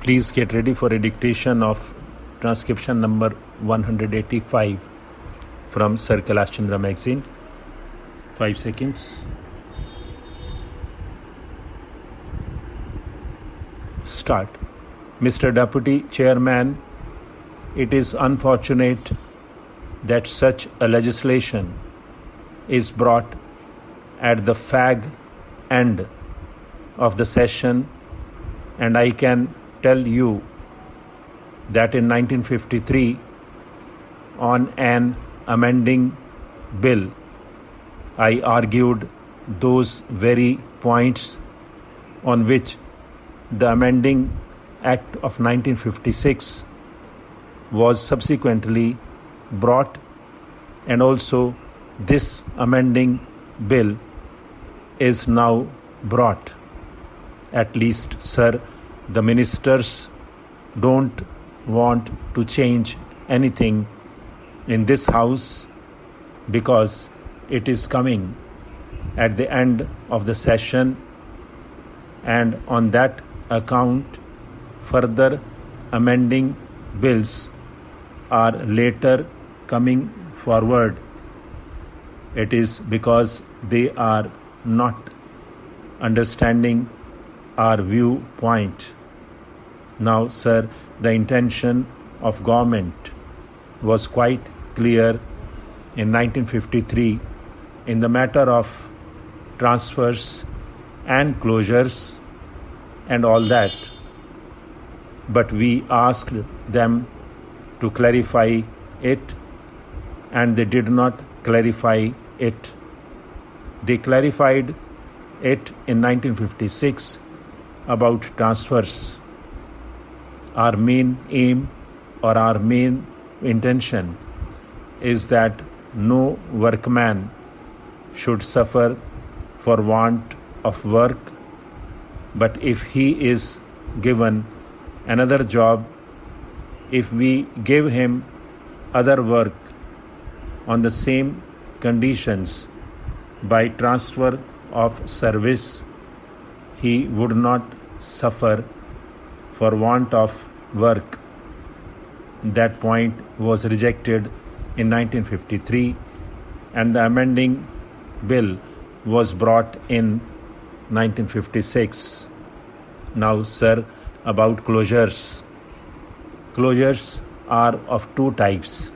Please get ready for a dictation of transcription number 185 from Sir Kailash Chandra magazine. 5 seconds. Start. Mr. Deputy Chairman, it is unfortunate that such a legislation is brought at the fag end of the session, and I can tell you that in 1953, on an amending bill, I argued those very points on which the amending Act of 1956 was subsequently brought, and also this amending bill is now brought. At least, sir, the ministers don't want to change anything in this house because it is coming at the end of the session, and on that account further amending bills are later coming forward. It is because they are not understanding our viewpoint. Now, sir, the intention of government was quite clear in 1953 in the matter of transfers and closures and all that. But we asked them to clarify it, and they did not clarify it. They clarified it in 1956 about transfers. Our main aim or our main intention is that no workman should suffer for want of work, but if he is given another job, if we give him other work on the same conditions by transfer of service, he would not suffer for want of work. That point was rejected in 1953, and the amending bill was brought in 1956. Now, sir, about closures. Closures are of two types.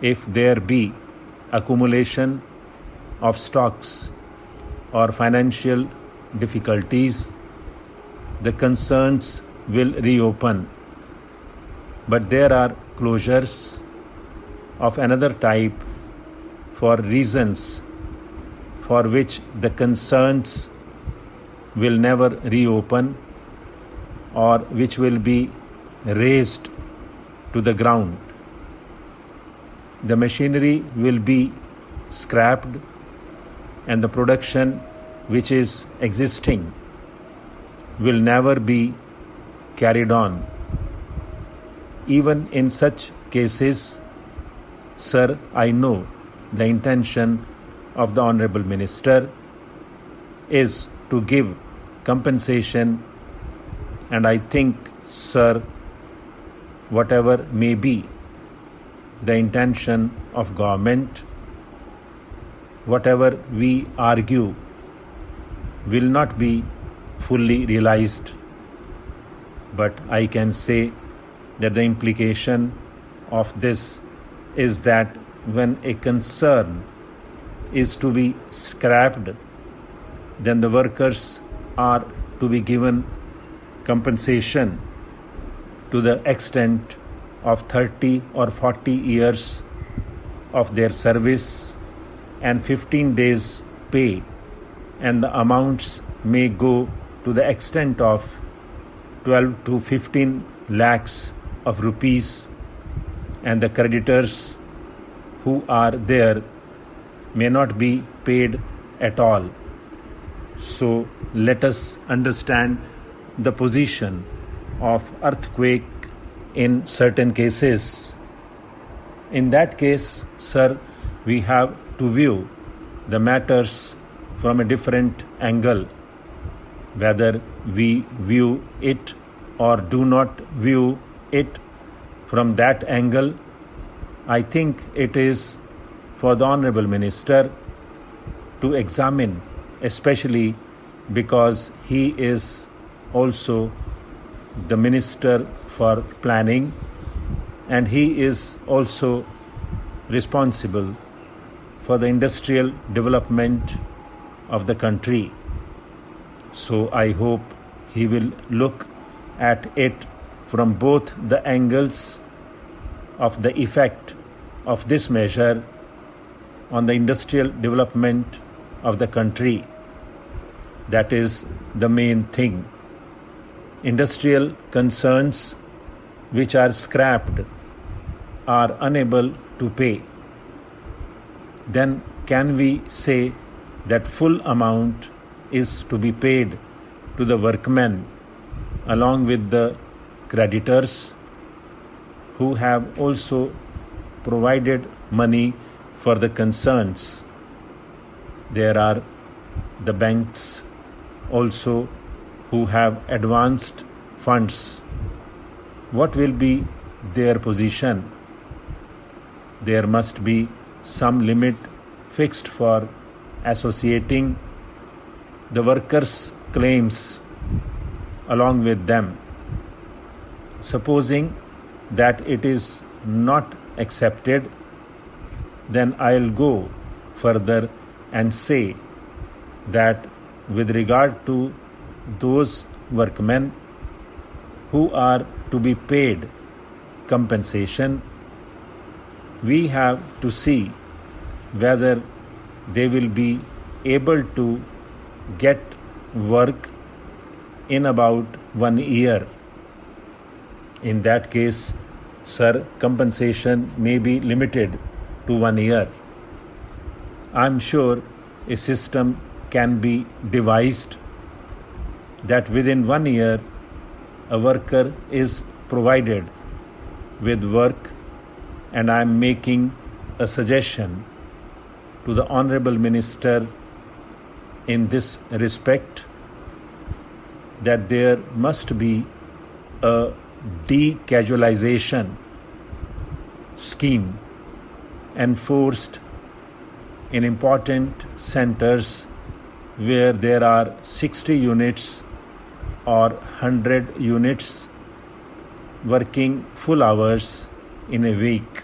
If there be accumulation of stocks or financial difficulties, the concerns will reopen. But there are closures of another type for reasons for which the concerns will never reopen, or which will be razed to the ground. The machinery will be scrapped, and the production which is existing will never be carried on. Even in such cases, sir, I know the intention of the Honorable Minister is to give compensation, and I think, sir, whatever may be the intention of government, whatever we argue will not be fully realized. But I can say that the implication of this is that when a concern is to be scrapped, then the workers are to be given compensation to the extent of 30 or 40 years of their service and 15 days pay, and the amounts may go to the extent of 12 to 15 lakhs of rupees, and the creditors who are there may not be paid at all. So let us understand the position of earthquake in certain cases. In that case, sir, we have to view the matters from a different angle, whether we view it or do not view it from that angle, I think it is for the Honorable Minister to examine, especially because he is also the Minister for Planning and he is also responsible for the industrial development of the country. So I hope he will look at it from both the angles of the effect of this measure on the industrial development of the country. That is the main thing. Industrial concerns which are scrapped are unable to pay. Then can we say that full amount is to be paid to the workmen along with the creditors who have also provided money for the concerns? There are the banks also who have advanced funds. What will be their position? There must be some limit fixed for associating the workers' claims along with them. Supposing that it is not accepted, then I'll go further and say that with regard to those workmen who are to be paid compensation, we have to see whether they will be able to get work in about 1 year. In that case, sir, compensation may be limited to 1 year. I'm sure a system can be devised that within 1 year a worker is provided with work, and I'm making a suggestion to the Honorable Minister in this respect that there must be a decasualization scheme enforced in important centers where there are 60 units or 100 units working full hours in a week.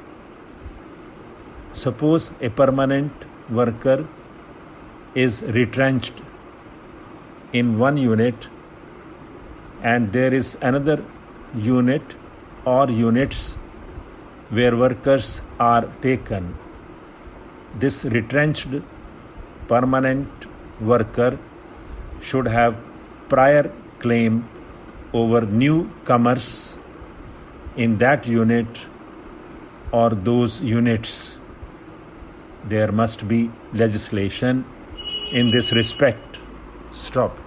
Suppose a permanent worker is retrenched in one unit and there is another unit or units where workers are taken. This retrenched permanent worker should have prior claim over newcomers in that unit or those units. There must be legislation in this respect. Stop.